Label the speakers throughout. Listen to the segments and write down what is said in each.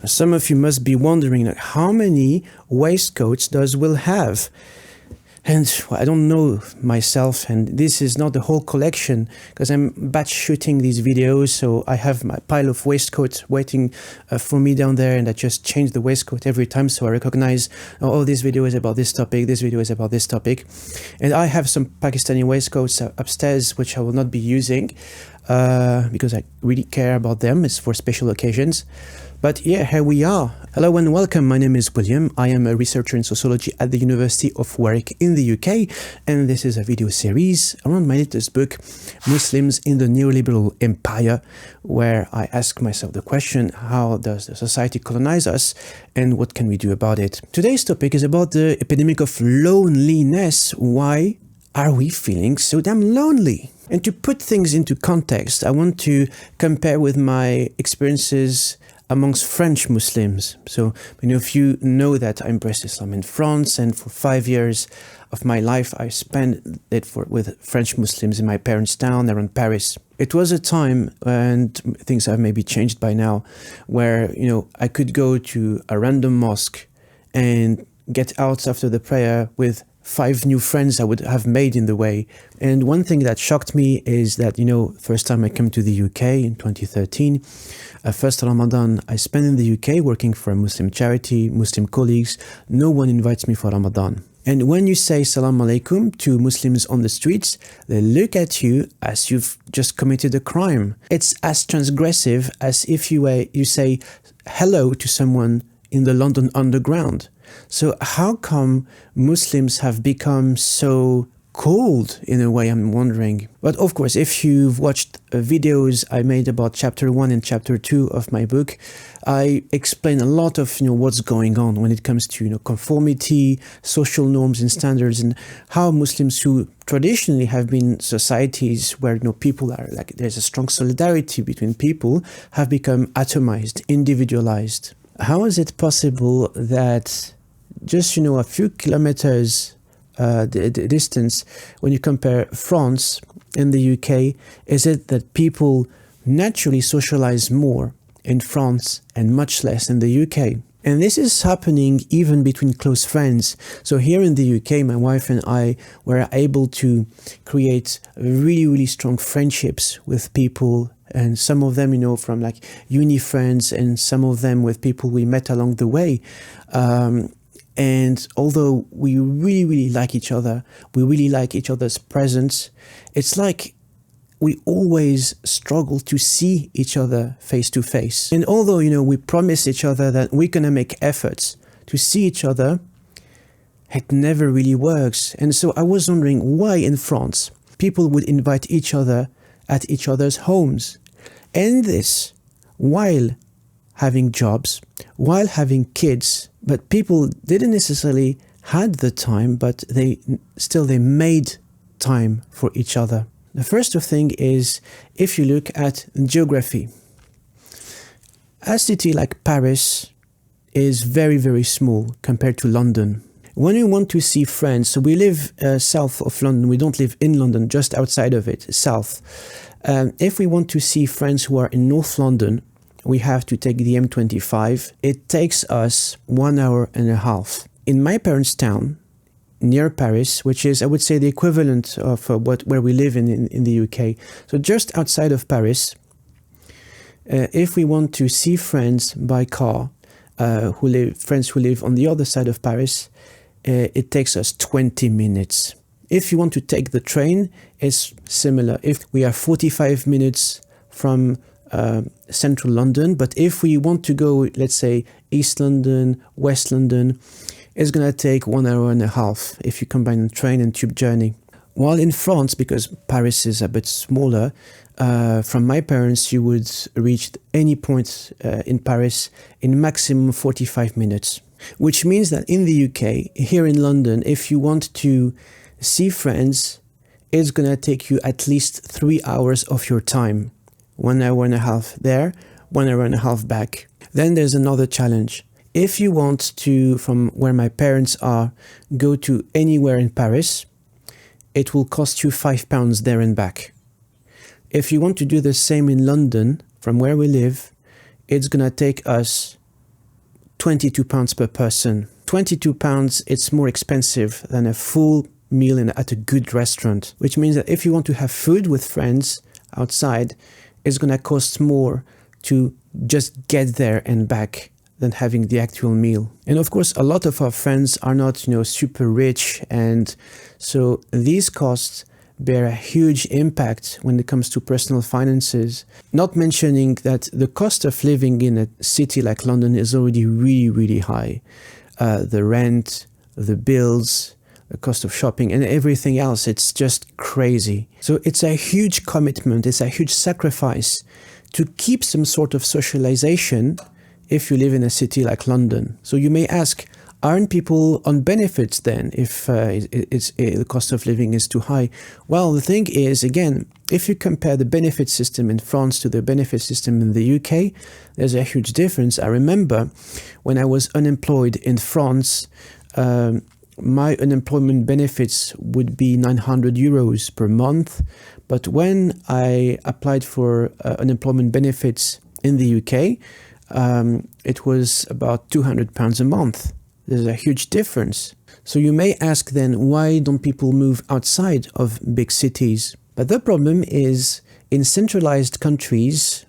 Speaker 1: Some of you must be wondering, like, how many waistcoats does Will have? And well, I don't know myself, and this is not the whole collection, because I'm batch shooting these videos, so I have my pile of waistcoats waiting for me down there, and I just change the waistcoat every time, so I recognize, oh, this video is about this topic, this video is about this topic. And I have some Pakistani waistcoats upstairs, which I will not be using, because I really care about them. It's for special occasions. But yeah, here we are. Hello and welcome. My name is William. I am a researcher in sociology at the University of Warwick in the UK, and this is a video series around my latest book, Muslims in the Neoliberal Empire, where I ask myself the question, how does the society colonize us and what can we do about it? Today's topic is about the epidemic of loneliness. Why are we feeling so damn lonely? And to put things into context, I want to compare with my experiences amongst French Muslims. So many of you know that I embraced Islam in France, and for 5 years of my life I spent it with French Muslims in my parents' town around Paris. It was a time, and things have maybe changed by now, where I could go to a random mosque and get out after the prayer with 5 new friends I would have made in the way. And one thing that shocked me is that, first time I came to the UK in 2013, first Ramadan I spent in the UK working for a Muslim charity, Muslim colleagues. No one invites me for Ramadan. And when you say Salam Alaikum to Muslims on the streets, they look at you as you've just committed a crime. It's as transgressive as if you say hello to someone in the London Underground. So how come Muslims have become so cold in a way, I'm wondering. But of course, if you've watched videos I made about chapter 1 and chapter 2 of my book, I explain a lot of what's going on when it comes to conformity, social norms and standards, and how Muslims who traditionally have been societies where people are like, there's a strong solidarity between people, have become atomized, individualized. How is it possible that just a few kilometers the distance, when you compare France and the UK, is it that people naturally socialize more in France and much less in the UK? And this is happening even between close friends. So here in the UK, my wife and I were able to create really, really strong friendships with people, and some of them, from like uni friends, and some of them with people we met along the way. And although we really, really like each other, we really like each other's presence, it's like we always struggle to see each other face to face. And although, we promise each other that we're going to make efforts to see each other, it never really works. And so I was wondering why in France people would invite each other at each other's homes. And this while having jobs, while having kids, but people didn't necessarily had the time, but they made time for each other. The first thing is, if you look at geography, a city like Paris is very, very small compared to London. When we want to see friends, so we live south of London, we don't live in London, just outside of it, south. If we want to see friends who are in North London, we have to take the M25. It takes us 1.5 hours. In my parents' town, near Paris, which is, I would say, the equivalent of where we live in the UK. So just outside of Paris, if we want to see friends by car, friends who live on the other side of Paris, it takes us 20 minutes. If you want to take the train, it's similar. If we are 45 minutes from central London, but if we want to go, let's say, East London, West London, it's going to take 1.5 hours if you combine the train and tube journey. While in France, because Paris is a bit smaller, from my parents, you would reach any point in Paris in maximum 45 minutes. Which means that in the UK, here in London, if you want to see friends, it's going to take you at least 3 hours of your time. 1.5 hours there, 1.5 hours back. Then there's another challenge. If you want to, from where my parents are, go to anywhere in Paris, it will cost you £5 there and back. If you want to do the same in London, from where we live, it's going to take us £22 per person. £22, it's more expensive than a full meal at a good restaurant, which means that if you want to have food with friends outside, it's going to cost more to just get there and back than having the actual meal. And of course, a lot of our friends are not, super rich, and so these costs bear a huge impact when it comes to personal finances. Not mentioning that the cost of living in a city like London is already really, really high. The rent, the bills, the cost of shopping and everything else, it's just crazy. So it's a huge commitment, it's a huge sacrifice to keep some sort of socialization if you live in a city like London. So you may ask, aren't people on benefits then if the cost of living is too high? Well, the thing is, again, if you compare the benefit system in France to the benefit system in the UK, there's a huge difference. I remember when I was unemployed in France, my unemployment benefits would be 900 euros per month. But when I applied for unemployment benefits in the UK, it was about £200 a month. There's a huge difference. So you may ask then, why don't people move outside of big cities? But the problem is, in centralized countries,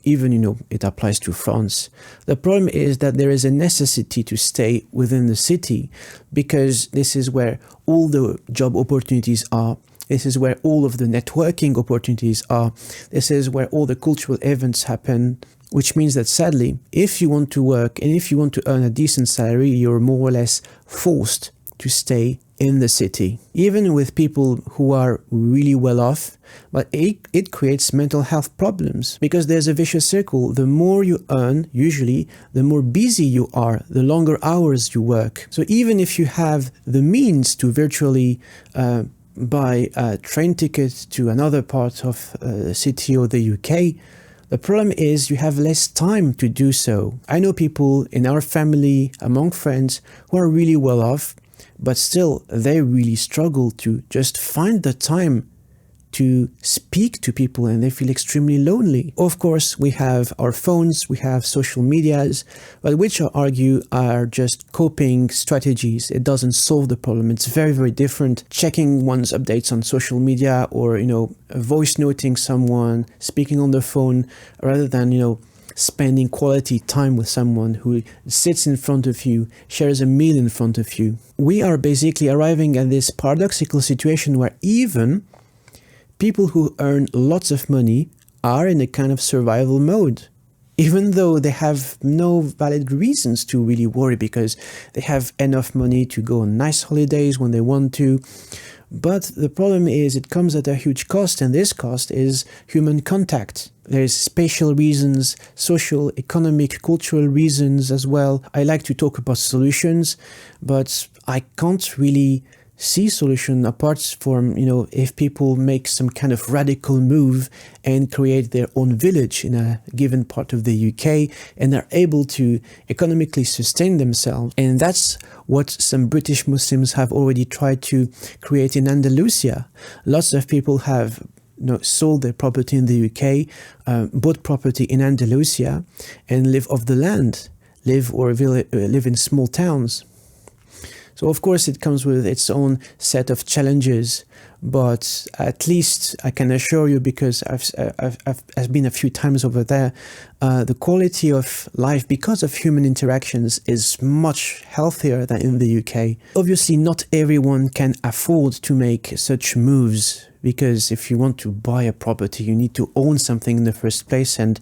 Speaker 1: even, it applies to France, the problem is that there is a necessity to stay within the city, because this is where all the job opportunities are. This is where all of the networking opportunities are. This is where all the cultural events happen. Which means that sadly, if you want to work and if you want to earn a decent salary, you're more or less forced to stay in the city. Even with people who are really well off, but it creates mental health problems, because there's a vicious circle. The more you earn, usually, the more busy you are, the longer hours you work. So even if you have the means to virtually buy a train ticket to another part of the city or the UK, the problem is you have less time to do so. I know people in our family, among friends, who are really well off, but still they really struggle to just find the time to speak to people, and they feel extremely lonely. Of course, we have our phones, we have social medias, but which I argue are just coping strategies. It doesn't solve the problem. It's very, very different checking one's updates on social media, or, voice noting someone, speaking on the phone, rather than, spending quality time with someone who sits in front of you, shares a meal in front of you. We are basically arriving at this paradoxical situation where even people who earn lots of money are in a kind of survival mode, even though they have no valid reasons to really worry, because they have enough money to go on nice holidays when they want to. But the problem is it comes at a huge cost, and this cost is human contact. There's spatial reasons, social, economic, cultural reasons as well. I like to talk about solutions, but I can't really see solution apart from, if people make some kind of radical move and create their own village in a given part of the UK, and are able to economically sustain themselves. And that's what some British Muslims have already tried to create in Andalusia. Lots of people have sold their property in the UK, bought property in Andalusia, and live off the land, live in small towns. So of course it comes with its own set of challenges, but at least I can assure you, because I've been a few times over there, the quality of life because of human interactions is much healthier than in the UK. Obviously not everyone can afford to make such moves, because if you want to buy a property, you need to own something in the first place, and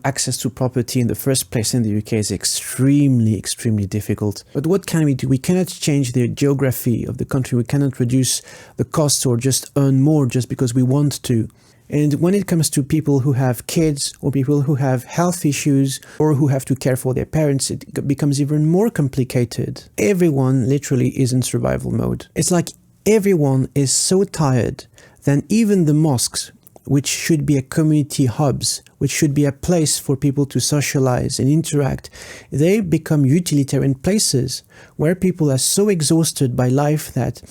Speaker 1: access to property in the first place in the UK is extremely, extremely difficult. But what can we do? We cannot change the geography of the country. We cannot reduce the costs or just earn more just because we want to. And when it comes to people who have kids, or people who have health issues, or who have to care for their parents, it becomes even more complicated. Everyone literally is in survival mode. It's like everyone is so tired that even the mosques, which should be a community hubs, which should be a place for people to socialize and interact, they become utilitarian places where people are so exhausted by life that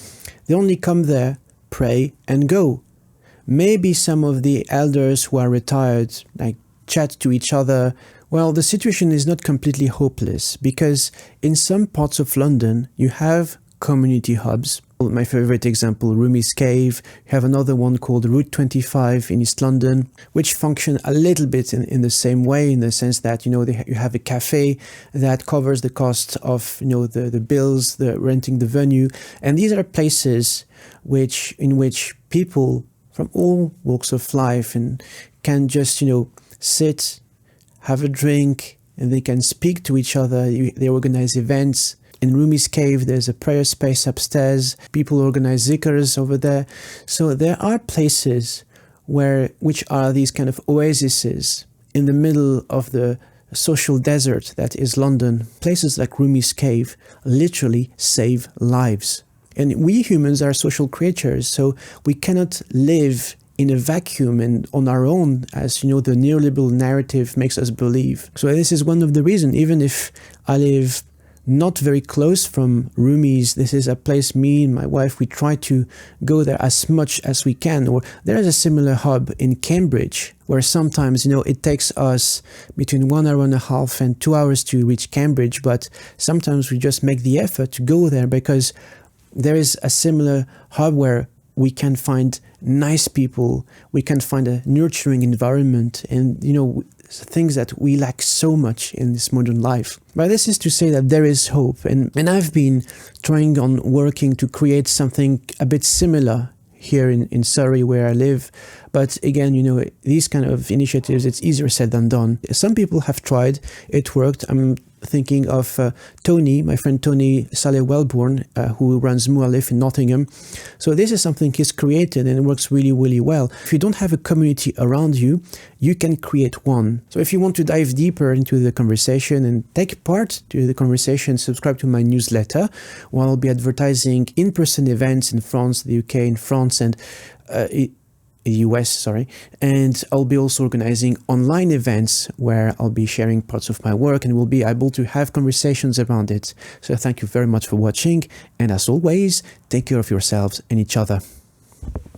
Speaker 1: they only come there, pray and go. Maybe some of the elders who are retired chat to each other Well, the situation is not completely hopeless because in some parts of London, you have community hubs. My favorite example, Rumi's Cave. You have another one called Route 25 in East London, which function a little bit in the same way, in the sense that, you have a cafe that covers the cost of, the bills, the renting the venue. And these are places in which people from all walks of life and can just, sit, have a drink, and they can speak to each other. They organize events. In Rumi's Cave, there's a prayer space upstairs. People organize zikrs over there. So there are places which are these kind of oases in the middle of the social desert that is London. Places like Rumi's Cave literally save lives. And we humans are social creatures, so we cannot live in a vacuum and on our own, as the neoliberal narrative makes us believe. So this is one of the reasons, even if I live not very close from Rumi's, this is a place me and my wife, we try to go there as much as we can. Or there is a similar hub in Cambridge where sometimes, it takes us between 1 hour and a half and 2 hours to reach Cambridge, but sometimes we just make the effort to go there because there is a similar hub where we can find nice people, we can find a nurturing environment, and things that we lack so much in this modern life. But this is to say that there is hope, and I've been trying on working to create something a bit similar here in Surrey where I live. But again, these kind of initiatives, it's easier said than done. Some people have tried, it worked. I'm thinking of Tony, my friend Tony Saleh Wellborn, who runs Mualif in Nottingham. So this is something he's created and it works really, really well. If you don't have a community around you, you can create one. So if you want to dive deeper into the conversation and take part to the conversation, subscribe to my newsletter, where I'll be advertising in-person events in France, the UK, in France, and US, and I'll be also organizing online events where I'll be sharing parts of my work and we'll be able to have conversations around it. So thank you very much for watching, and as always, take care of yourselves and each other.